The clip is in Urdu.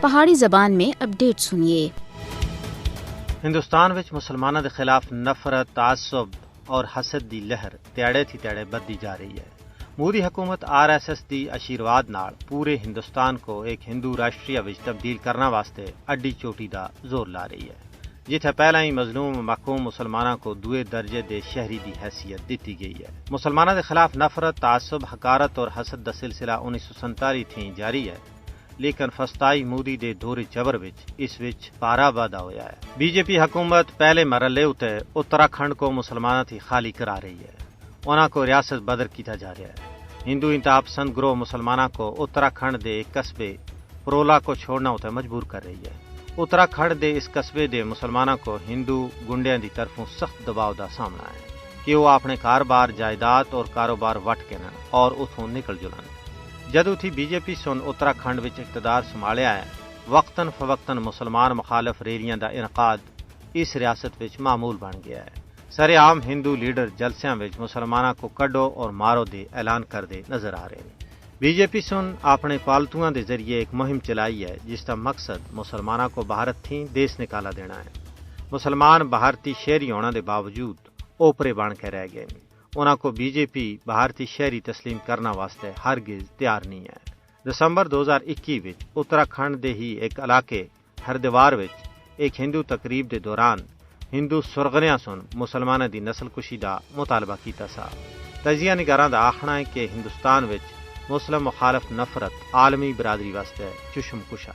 پہاڑی زبان میں اپڈیٹ سنیے۔ ہندوستان وچ مسلمانوں کے خلاف نفرت، تعصب اور حسد دی لہر تیڑے تھی تیڑے بدی جا رہی ہے۔ مودی حکومت RSS دی آشیرواد نال پورے ہندوستان کو ایک ہندو راشٹریہ وچ تبدیل کرنا واسطے اڈی چوٹی دا زور لا رہی ہے، جتھے پہلا ہی مظلوم محکوم مسلمانوں کو دوے درجے دے شہری دی حیثیت دیتی گئی ہے۔ مسلمانوں کے خلاف نفرت، تعصب، حقارت اور حسد دا سلسلہ 1947 تھی جاری ہے، لیکن فسطائی مودی دے دور جبر اس وچ پارا وادا ہویا ہے۔ BJP حکومت پہلے مرحلے اتے اتراکھنڈ کو مسلمانوں تھی خالی کرا رہی ہے، انہاں کو ریاست بدر کیتا جا رہا ہے۔ ہندو انتہا پسند گروہ مسلمانوں کو اتراکھنڈ دے ایک قصبے پرولا کو چھوڑنا ہوتا مجبور کر رہی ہے۔ اتراکھنڈ دے اس قصبے دے مسلمانوں کو ہندو گنڈیاں دی طرفوں سخت دباؤ دا سامنا ہے کہ وہ اپنے کاروبار، جائیداد اور کاروبار وٹ کے اور اتھوں نکل جلن۔ جدوں تھی BJP سن اتراکھنڈ وچ اقتدار سنبھالیا ہے، وقتاً فوقتاً مسلمان مخالف ریلیاں دا انعقاد اس ریاست وچ معمول بن گیا ہے۔ سر عام ہندو لیڈر جلسیاں وچ مسلمانوں کو کڈو اور مارو دے اعلان کردے نظر آ رہے ہیں۔ BJP سن اپنے پالتوؤں دے ذریعے ایک مہم چلائی ہے جس کا مقصد مسلمانوں کو بھارت تھی دیس نکالا دینا ہے۔ مسلمان بھارتی شہری ہونے دے باوجود اوپرے بن کے رہ گئے، انہاں کو BJP بھارتی شہری تسلیم کرنا واسطے ہرگز تیار نہیں ہے۔ دسمبر 2021 وچ اتراکھنڈ دے ہی ایک علاقے ہردوار وچ ایک ہندو تقریب دے دوران ہندو سرغنیاں سن مسلمانوں دی نسل کشی دا مطالبہ کیتا سا۔ تجزیہ نگاراں دا آخنا ہے کہ ہندوستان وچ مسلم مخالف نفرت عالمی برادری واسطے چشم کشا۔